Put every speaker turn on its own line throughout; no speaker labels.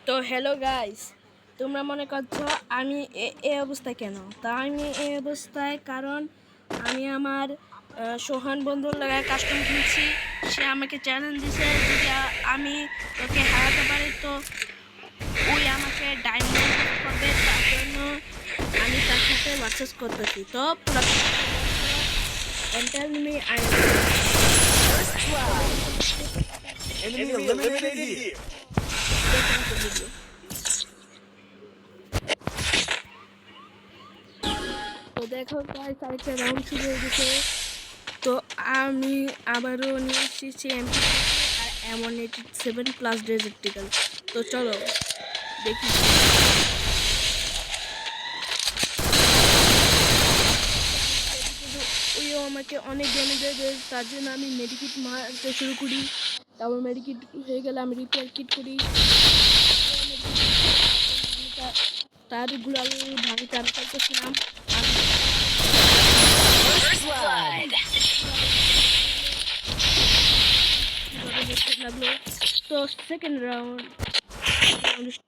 তো hello guys, তোমরা মনে করছো আমি এই অবস্থায় কেন? তা আমি এই অবস্থায় কারণ আমি আমার সোহান বন্ধুর লাগায় কাস্টম কিনছি। সে আমাকে চ্যালেঞ্জ দিছে, যদি আমি ওকে হারাতে পারি তো ওই আমাকে ডায়মন্ড করবে। তার জন্য আমি তার সাথে ভার্সেস করতেছি। তো পুরো enter me I
Enemy eliminated here.
তো দেখো গাইস, আরেকটা রাউন্ড শুরু হয়ে গেছে। তো আমি আবারও নিয়ে এসেছি এমপি আর M187+ ডেজার্টিক্যাল। তো চলো দেখি। ওইও আমাকে অনেক ড্যামেজ দেয়, তার জন্য আমি মেডিকিট মারতে শুরু করি। তারপর মেডিকিট হয়ে গেলে আমি রিপেয়ার কিট করি। তার গুলাল ভাঙতে আমি চাইতেছিলাম। লাগলো। তো সেকেন্ড রাউন্ড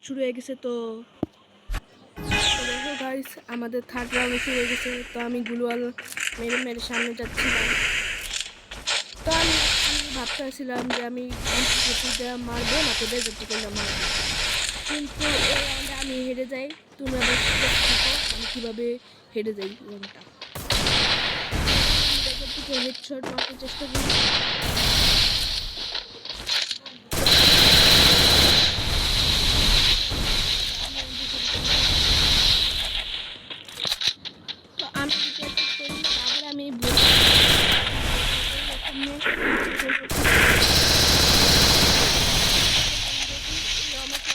শুরু হয়ে গেছে। তো দেখো গাইস, আমাদের থার্ড রাউন্ড শুরু হয়ে গেছে। তো আমি গ্লুয়াল মেরে মেরে সামনে যাচ্ছিলাম। তো আমি ভাবতেছিলাম যে আমি মারবো না তো ডেজার্টিক্যালটা মারবো, কিন্তু এই রাউন্ডে আমি হেরে যাই। তোমরা দেখো আমি কীভাবে হেরে যাই। রাউন্ডটা ডেজার্টিক্যাল হেডশট মারতে চেষ্টা করি।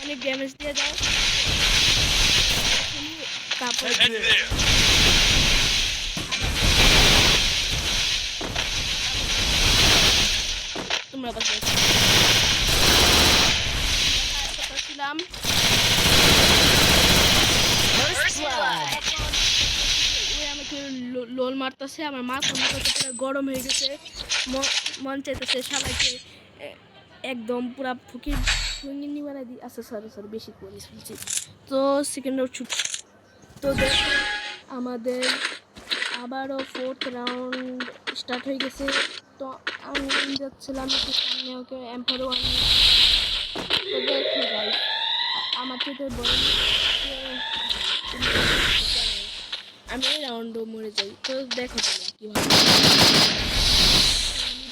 অনেক ড্যামেজ দিয়ে যায়। তারপর তোমরা ছিলাম আমাকে লোল মারতেছে। আমার মাথা গরম হয়ে গেছে, মন চাইতেছে সবাইকে একদম পুরা ফুকির ফুঙ্গিনি বানাই দিই। আচ্ছা সরি বেশি করে ফেলছি। তো সেকেন্ড রাউন্ড ছুট। তো দেখো আমাদের আবারও ফোর্থ রাউন্ড স্টার্ট হয়ে গেছে। তো আমি যাচ্ছিলাম একটু সামনে, ওকে এম্পারও আমি। তো দেখো ভাই, আমার থেকে বড় আমি এই রাউন্ডও মরে যাই। তো দেখো তোমরা কীভাবে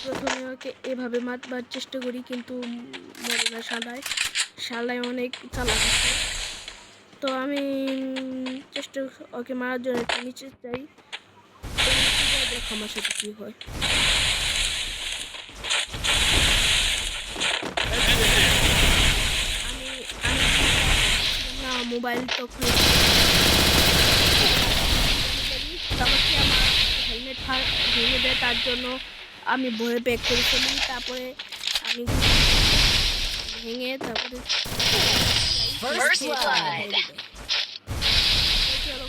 প্রথমে ওকে এভাবে মারবার চেষ্টা করি, কিন্তু মরে না। শালায় অনেক চালাক আছে। তো আমি চেষ্টা ওকে মারার জন্য একটু নিচে যাই। দেখো আমার সাথে কী হয়। না মোবাইল তো আমার হেলমেট ভেঙে দেয়, তার জন্য আমি ভয়ে প্যাক করে ফেলি। তারপরে আমি ভেঙে তারপরে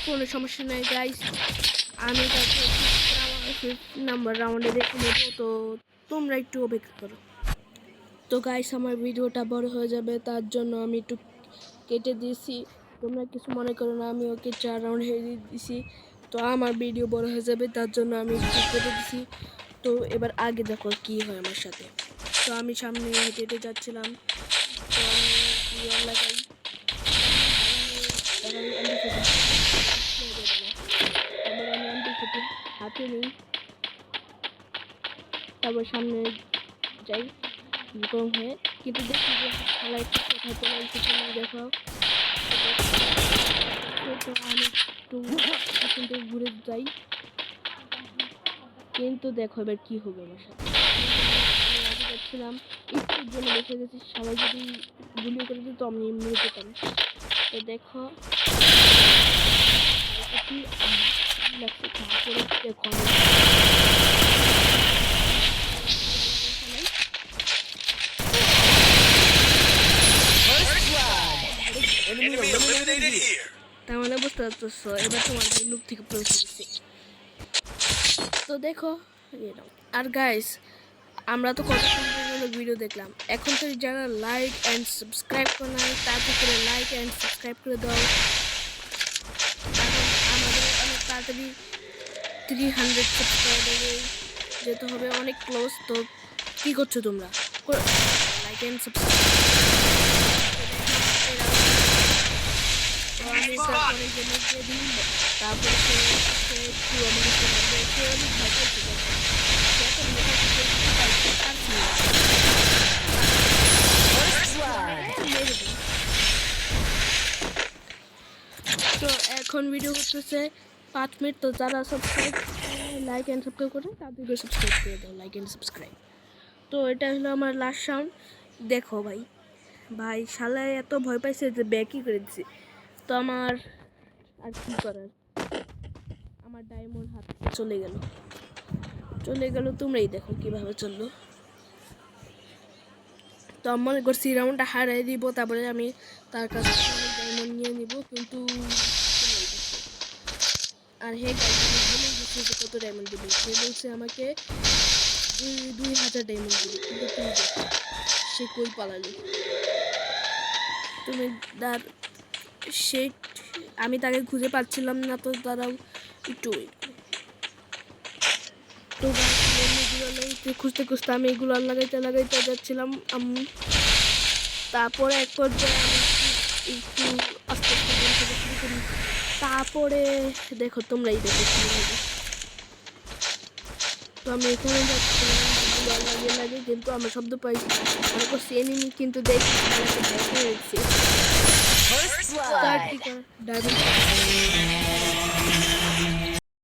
কোনো সমস্যা নেই গাইস, আমি তারপরে ফিফথ নাম্বার রাউন্ডে দেখে নেব। তো তোমরা একটু অপেক্ষা করো। তো গাইস, আমার ভিডিওটা বড় হয়ে যাবে, তার জন্য আমি একটু কেটে দিয়েছি। তোমরা কিছু মনে করো না, আমি ওকে 4 রাউন্ড হেরিয়ে দিয়েছি। তো আমার ভিডিও বড় হয়ে যাবে, তার জন্য আমি একটু কেটে দিয়েছি। তো এবার আগে দেখো কি হয় আমার সাথে। তো আমি সামনে হেঁটে হেঁটে যাচ্ছিলাম। তো আমি লাগাই হাতে নিই, তারপর সামনে যাই গরম হয়ে। কিন্তু দেখি যে খেলায় কোথায় চলে এসেছে দেখাও। তো আমি একটু এখান থেকে ঘুরে যাই, কিন্তু দেখো এবার কি হবে আমার সাথে। আমি আগে যাচ্ছিলাম, একটুর জন্য বেঁচে গেছি। সবাই যদি গুলি করে দিত আমি মরে যেতাম। তো দেখো লাগছে, তারপরে দেখো তার মানে বুঝতে পারছো এবার তোমার ভাই লুক থেকে প্রবেশ করছে। তো দেখো আর গাইস, আমরা তো কত অনেক ভিডিও দেখলাম। এখন থেকে যারা লাইক অ্যান্ড সাবস্ক্রাইব করে নাই তাড়াতাড়ি করে লাইক অ্যান্ড সাবস্ক্রাইব করে দাও, কারণ আমাদের অনেক তাড়াতাড়ি 300 সাবস্ক্রাইবারে যেতে হবে, অনেক ক্লোজ। তো কী করছো তোমরা? Like and subscribe. তো আমি তারপরে জেনে দিয়ে দিই, তারপরে সে একটু আমার সে অনেক ভয় করতে পারছে। তো এখন ভিডিও করতেছে 5 মিনিট। তো যারা সাবস্ক্রাইব লাইক অ্যান্ড সাবস্ক্রাইব করে তাদেরকে সাবস্ক্রাইব করে দাও, লাইক অ্যান্ড সাবস্ক্রাইব। তো এটা হলো আমার লাস্ট সাউন্ড। দেখো ভাই, ভাই শালায় এত ভয় পাইছে যে ব্যাকই করে দিছে। তো আমার আর কি করার, আমার ডায়মন্ড হাত থেকে চলে গেল। তোমরাই দেখো কিভাবে চললো। তো আমি মনে করছি রাউন্ডটা হারাই দিব, তারপরে আমি তার কাছে ডায়মন্ড নিয়ে নিব, কিন্তু আর হে বলে দিচ্ছে যে কত ডায়মন্ড দেবে। সে বলছে আমাকে 2000 ডায়মন্ড দেবে, কিন্তু তুমি দেখো সে কই পালালি। তুমি সে আমি তাকে খুঁজে পাচ্ছিলাম না। তো তারাও একটু তো খুঁজতে আমি এগুলো লাগাইতে যাচ্ছিলাম। তারপরে এক পর্যায়ে আমি একটু আস্তে আস্তে শুরু করি। তারপরে দেখো, তোমরাই দেখো। তো আমি এখানে যাচ্ছিলাম লাগে, কিন্তু আমার শব্দ পাইছি, মনে করছি এনিমি, কিন্তু দেখছি
First blood.
ডায়মন্ড